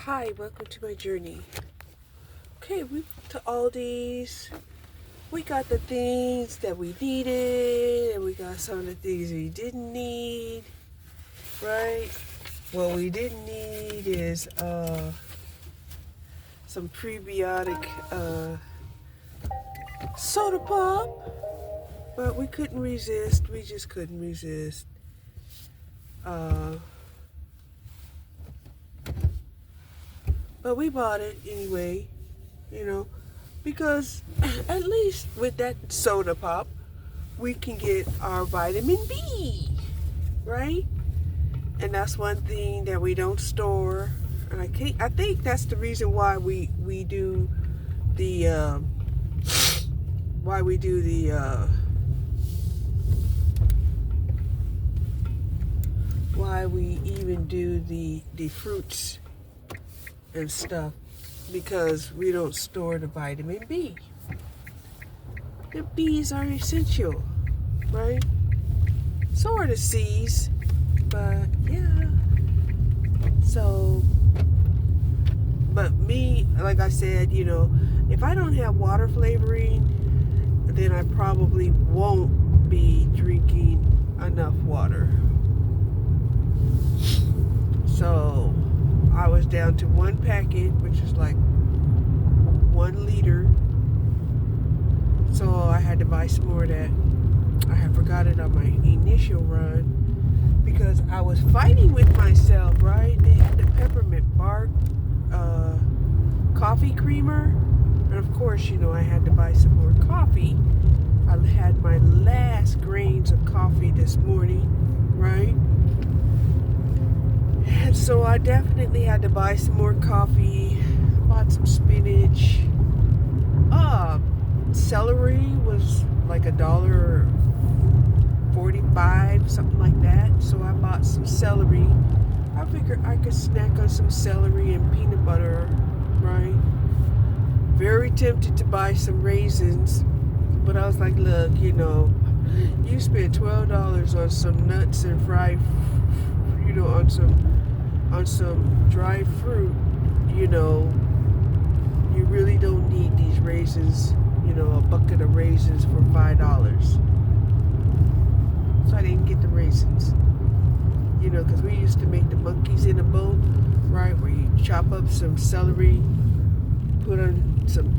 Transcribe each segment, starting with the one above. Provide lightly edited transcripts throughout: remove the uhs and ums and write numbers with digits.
Hi, welcome to my journey. Okay, we went to Aldi's. We got the things that we needed, and we got some of the things we didn't need, right? What we didn't need is some prebiotic soda pop, but we couldn't resist. We just couldn't resist. But we bought it anyway, because at least with that soda pop, we can get our vitamin B, right? And that's one thing that we don't store. And I think that's the reason why we do the why we even do the fruits and stuff, because we don't store the vitamin B. The B's are essential, right? So are the C's, but yeah. So, but me, like I said, if I don't have water flavoring, then I probably won't be drinking enough water. So I was down to one packet, which is like 1 liter. So I had to buy some more of that. I had forgot it on my initial run because I was fighting with myself, right? They had the peppermint bark coffee creamer. And of course, I had to buy some more coffee. I had my last grains of coffee this morning, right? And so I definitely had to buy some more coffee. Bought some spinach. Celery was like $1.45, something like that. So I bought some celery. I figured I could snack on some celery and peanut butter, right? Very tempted to buy some raisins, but I was like, look, you spent $12 on some nuts and fried, on some dried fruit, you really don't need these raisins, a bucket of raisins for $5. So I didn't get the raisins, because we used to make the monkeys in a boat, right, where you chop up some celery, put on some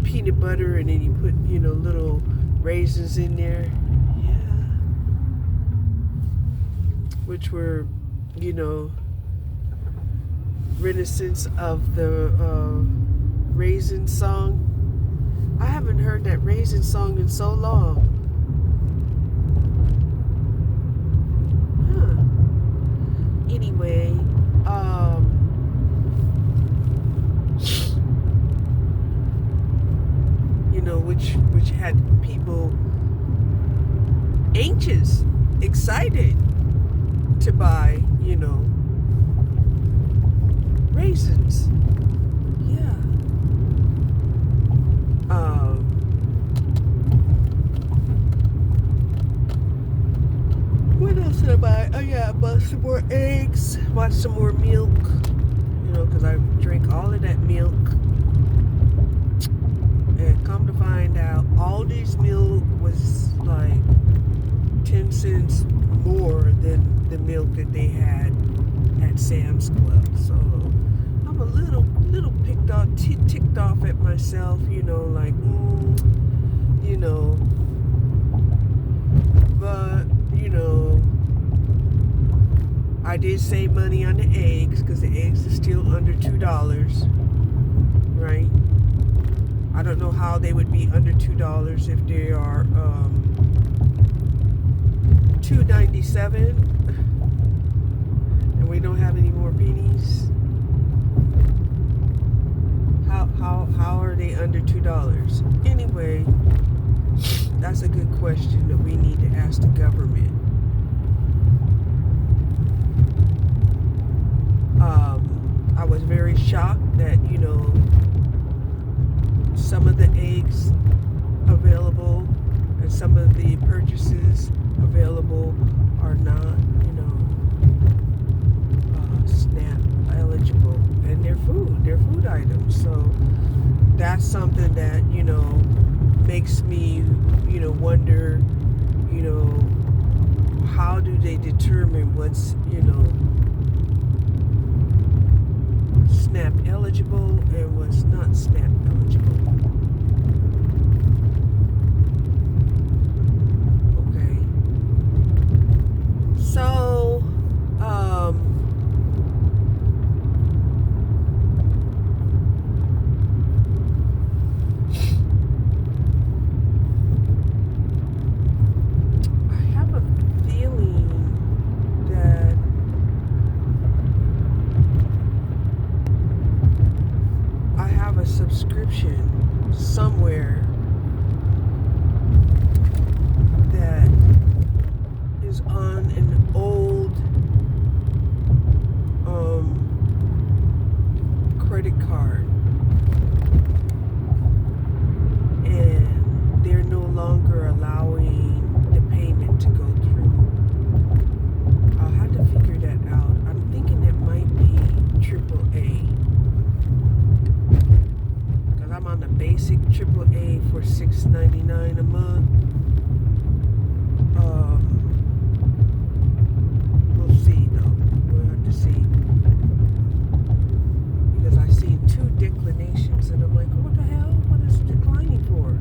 peanut butter, and then you put, little raisins in there. Yeah. Which were, reminiscence of the Raisin song. I haven't heard that Raisin song in so long. Anyway, which had people anxious, excited to buy, raisins. Yeah. What else did I buy? Oh yeah, I bought some more eggs, bought some more milk, because I drank all of that milk. And come to find out, Aldi's milk was like 10 cents more than the milk that they had at Sam's Club. So I'm a little ticked off at myself, like, but, I did save money on the eggs because the eggs are still under $2, right? I don't know how they would be under $2 if they are $2.97 and we don't have any more pennies. How are they under $2? Anyway, that's a good question that we need to ask the government. I was very shocked that, some of the eggs available and some of the purchases available are not, SNAP eligible, and they're food. items. So that's something that, makes me, wonder, how do they determine what's, SNAP eligible and what's not SNAP eligible. Okay. So, I have a feeling that I have a subscription somewhere that is on an old credit card, and they're no longer allowing the payment to go through. I'll have to figure that out. I'm thinking it might be AAA, because I'm on the basic AAA for $6.99 a month. We'll see though. We'll have to see, because I seen 2 declinations and I'm like, what the hell? What is declining for?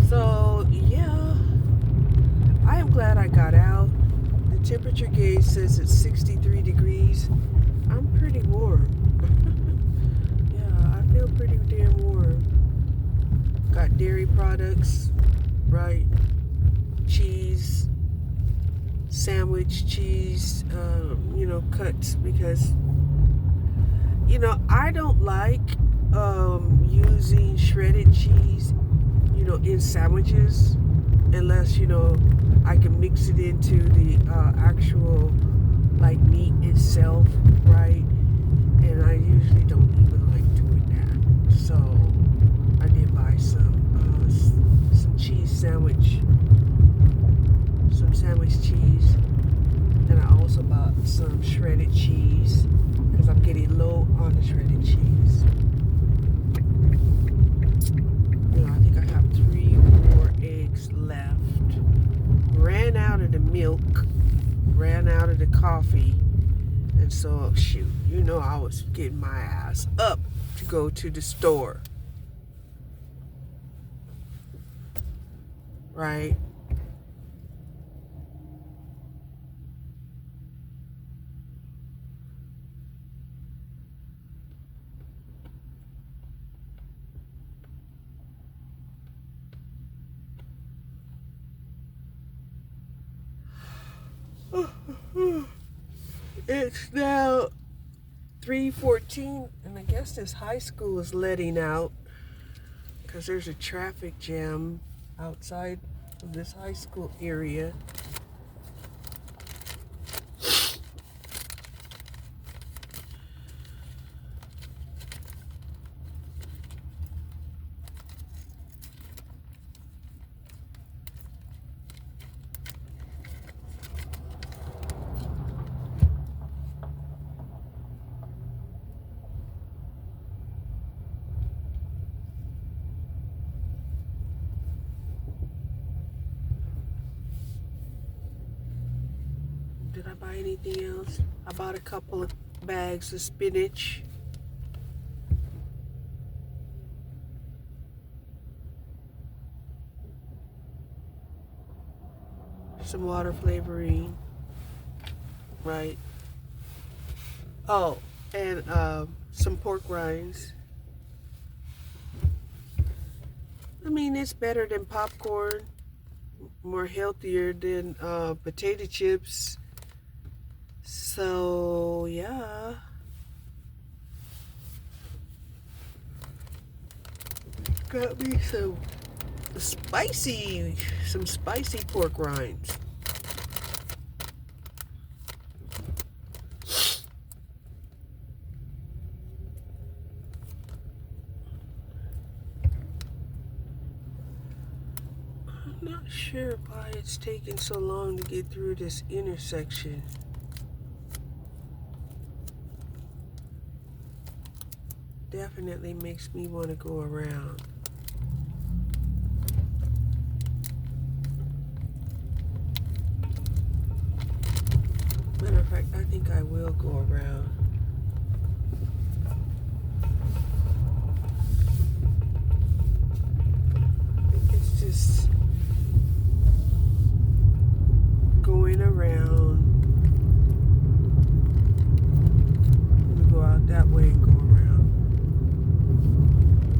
So yeah, I am glad I got out. The temperature gauge says it's 63 degrees. I'm pretty warm. Yeah, I feel pretty damn warm. Got dairy products, right? Cheese, sandwich cheese, cuts, because, I don't like using shredded cheese, in sandwiches, unless, I can mix it into the actual, like, meat itself, right? And I usually don't even like doing that. So I did buy some cheese sandwich, some sandwich cheese, and I also bought some shredded cheese, because I'm getting low on the shredded cheese. I think I have 3 or 4 eggs left. Ran out of the milk, ran out of the coffee, and so shoot, I was getting my ass up to go to the store, right? It's now 3:14, and I guess this high school is letting out, because there's a traffic jam outside of this high school area. Did I buy anything else? I bought a couple of bags of spinach. Some water flavoring, right? Oh, and some pork rinds. I mean, it's better than popcorn, more healthier than potato chips. So yeah, got me some spicy pork rinds. I'm not sure why it's taking so long to get through this intersection. definitely makes me want to go around. Matter of fact, I think I will go around. It's just going around. Let me go out that way and go around.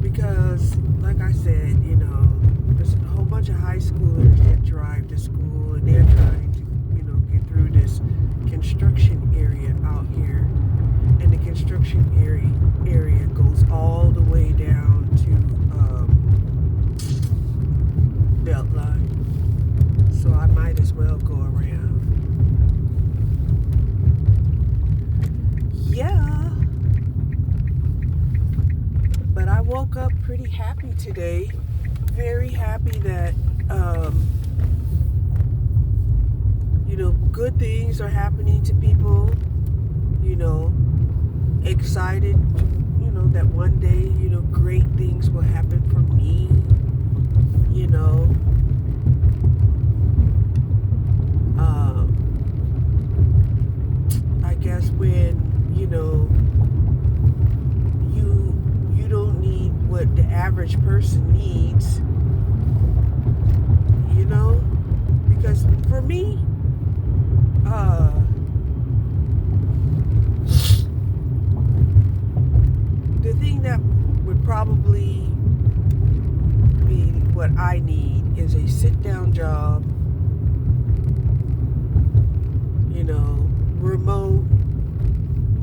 Because, like I said, you know, there's a whole bunch of high schoolers that drive to school and they're trying to, you know, get through this construction area out here. And the construction area goes all the way down to Beltline. So I might as well go around. Yeah. But I woke up pretty happy today. Very happy that, you know, good things are happening to people. You know, excited, you know, that one day, you know, great things will happen for me. You know, I guess when, you know, you don't need what the average person needs, you know, because for me, the thing that would probably be what I need is a sit-down job, you know, remote,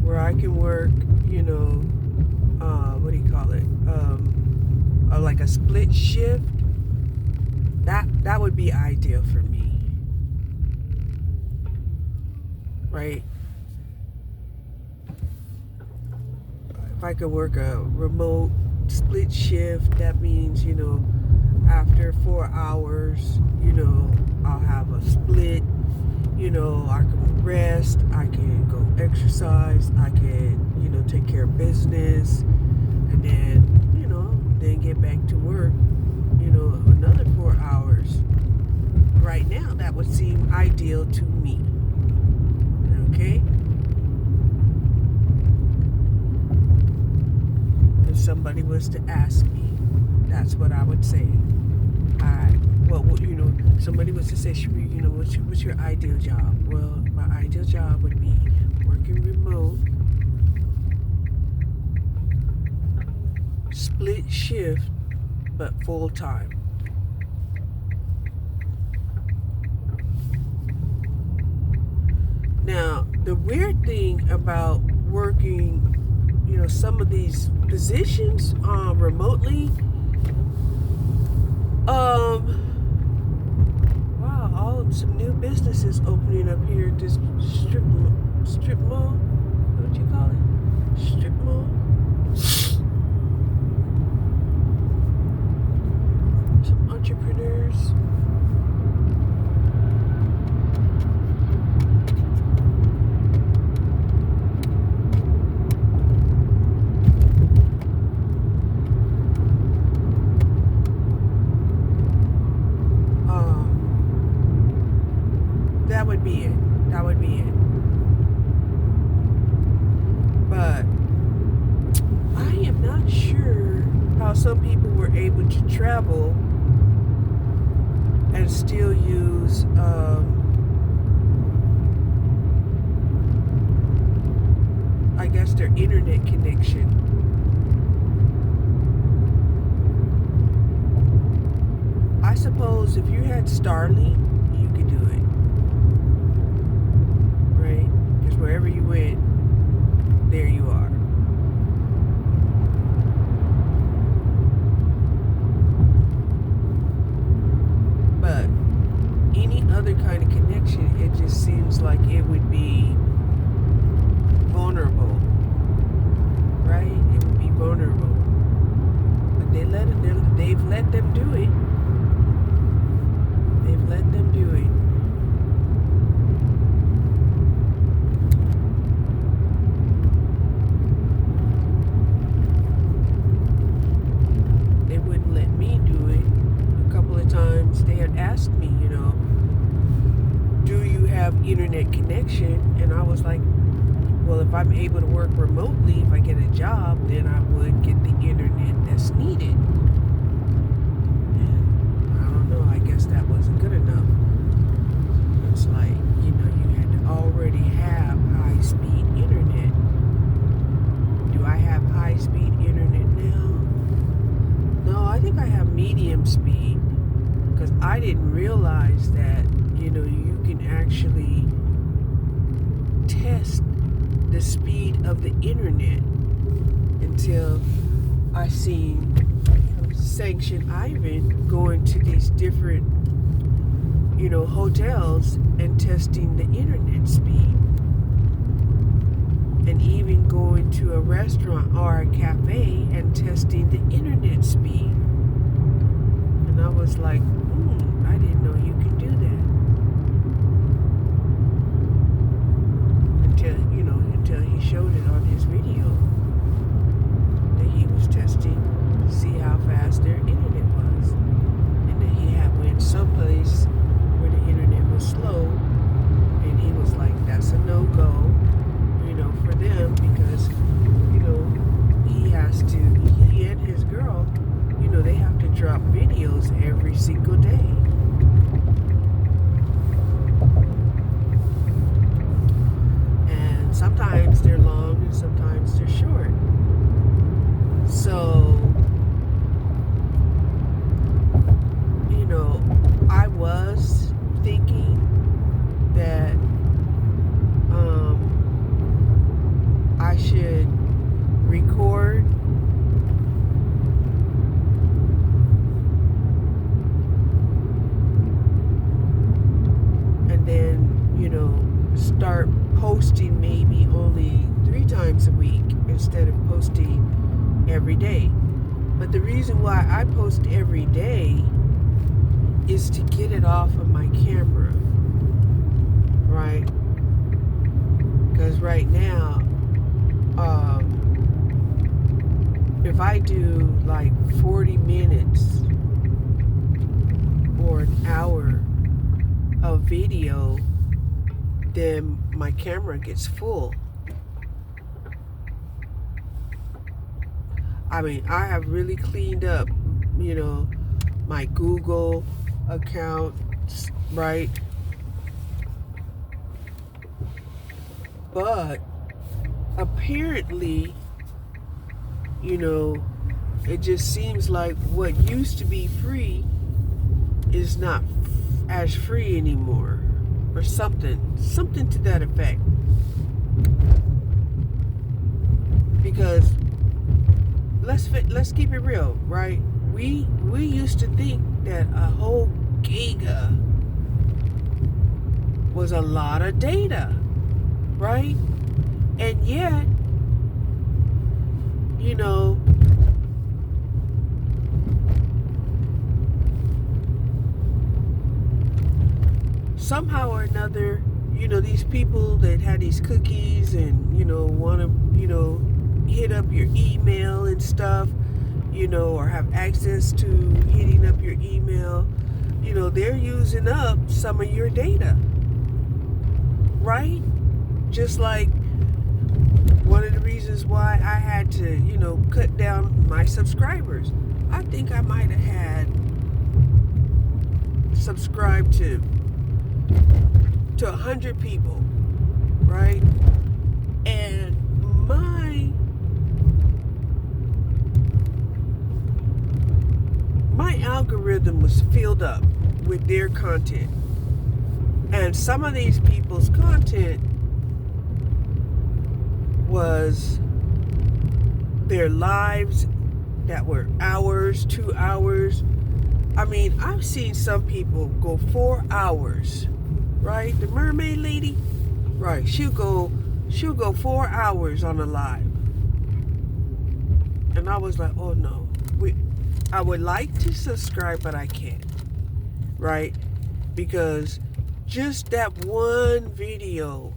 where I can work, you know, what do you call it? Like a split shift. That would be ideal for me, right? If I could work a remote split shift, that means, you know, after 4 hours, you know, I'll have a split, you know, I can rest, I can go exercise, I can, you know, take care of business, and then, you know, then get back to work, you know, another 4 hours. Right now, that would seem ideal to me. Okay? If somebody was to ask me, that's what I would say. You know, somebody was to say, Sheree, you know, what's your ideal job? Well, my ideal job would be working remote, split shift, but full time. Now, the weird thing about working, you know, some of these positions remotely, wow, some new businesses opening up here at this strip mall. What do you call it? Strip mall? Some entrepreneurs. That would be it. But I am not sure how some people were able to travel and still use I guess their internet connection. I suppose if you had Starlink, you could do it. Right? Because wherever you went, there you are. But any other kind of connection, it just seems like it would be vulnerable. Right? It would be vulnerable. But they've let them do it. They've let them if I'm able to work remotely, if I get a job, then I would get the internet that's needed. And I don't know, I guess that wasn't good enough. It's like, you had to already have high-speed internet. Do I have high-speed internet now? No, I think I have medium speed, because I didn't realize that, you can actually test the speed of the internet until I seen Sanction Ivan going to these different hotels and testing the internet speed, and even going to a restaurant or a cafe and testing the internet speed. And I was like, I didn't know you could do that. Until he showed it on his video that he was testing to see how fast their internet was, and that he had went someplace where the internet was slow, and he was like, that's a no-go, for them, because he and his girl, they have to drop videos every single day. And sometimes they're long and sometimes they're short. So, I was thinking that I should record and then, start posting maybe only 3 times a week instead of posting every day. But the reason why I post every day is to get it off of my camera, right? Because right now, if I do like 40 minutes or an hour of video, then my camera gets full. I mean, I have really cleaned up, my Google account, right? But apparently, it just seems like what used to be free is not as free anymore, or something to that effect. Because let's keep it real, right? We used to think that a whole giga was a lot of data, right? And yet, somehow or another, these people that had these cookies and, want to, hit up your email and stuff, or have access to hitting up your email, they're using up some of your data, right? Just like one of the reasons why I had to, cut down my subscribers. I think I might have had subscribed to 100 people, right? And my algorithm was filled up with their content. And some of these people's content was their lives that were hours, 2 hours. I mean, I've seen some people go 4 hours, right? The mermaid lady, right? She'll go 4 hours on a live. And I was like, oh no. I would like to subscribe, but I can't, right? Because just that one video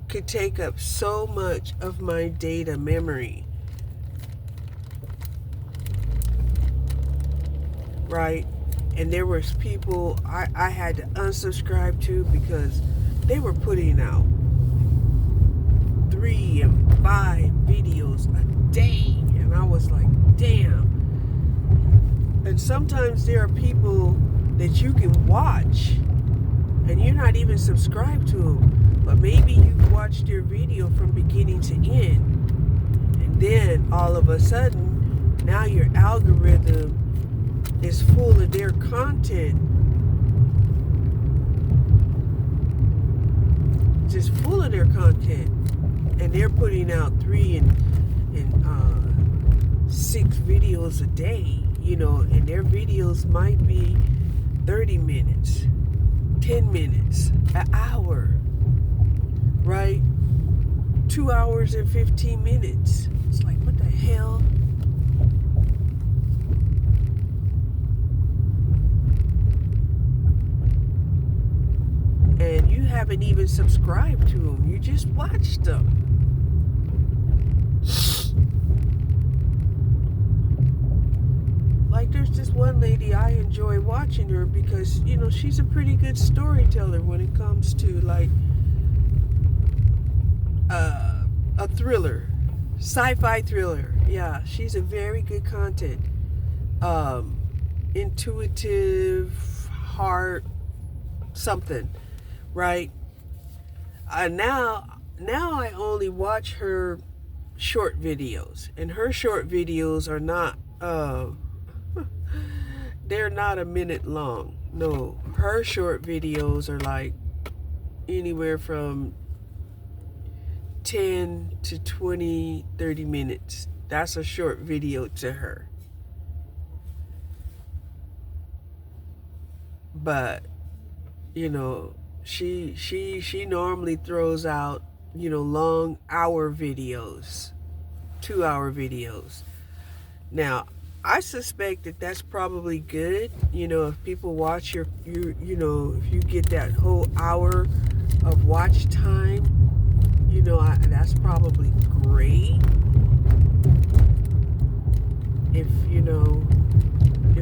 could take up so much of my data memory, right? And there was people I had to unsubscribe to because they were putting out 3 and 5 videos a day. And I was like, damn. And sometimes there are people that you can watch and you're not even subscribed to them, but maybe you've watched their video from beginning to end, and then all of a sudden now your algorithm is full of their content, just full of their content, and they're putting out 3 and 6 videos a day, and their videos might be 30 minutes, 10 minutes, an hour, right? 2 hours and 15 minutes. It's like, what the hell? And you haven't even subscribed to them. You just watched them. Like, there's this one lady, I enjoy watching her because, she's a pretty good storyteller when it comes to, like, a thriller, sci-fi thriller. Yeah, she's a very good content. Intuitive, heart, something, right? Now I only watch her short videos, and her short videos are not, they're not a minute long. No, her short videos are like anywhere from 10 to 20, 30 minutes. That's a short video to her. But, she normally throws out, long hour videos, 2-hour videos. Now, I suspect that that's probably good. If people watch if you get that whole hour of watch time, that's probably great. If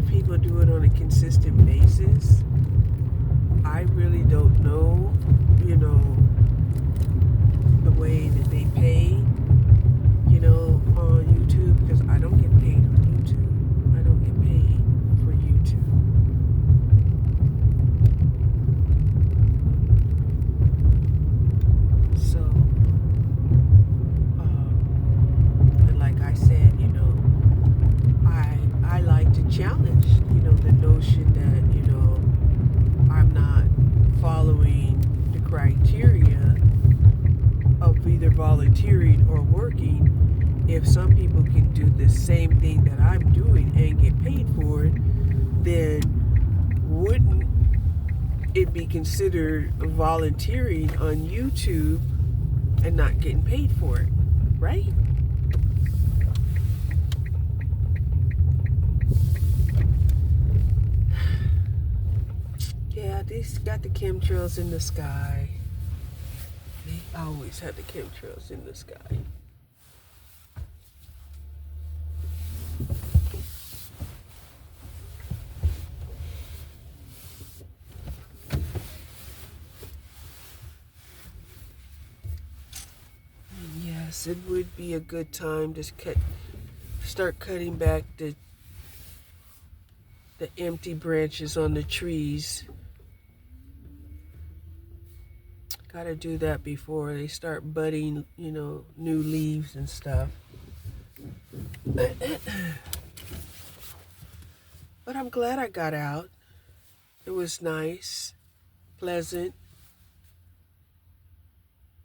people do it on a consistent basis, I really don't know, the way that they pay, on YouTube, because I don't get paid on YouTube. I don't get paid for YouTube. So, and like I said, I like to challenge, the notion that, I'm not following the criteria of either volunteering or working. If some people can do the same thing that I'm doing and get paid for it, then wouldn't it be considered volunteering on YouTube and not getting paid for it, right? Yeah, these got the chemtrails in the sky. They always have the chemtrails in the sky. Yes, it would be a good time to start cutting back the empty branches on the trees. Gotta do that before they start budding, new leaves and stuff. But I'm glad I got out. It was nice, pleasant.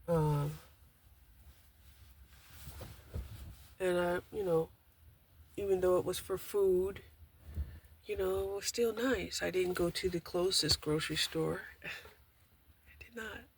And I, even though it was for food, it was still nice. I didn't go to the closest grocery store. I did not.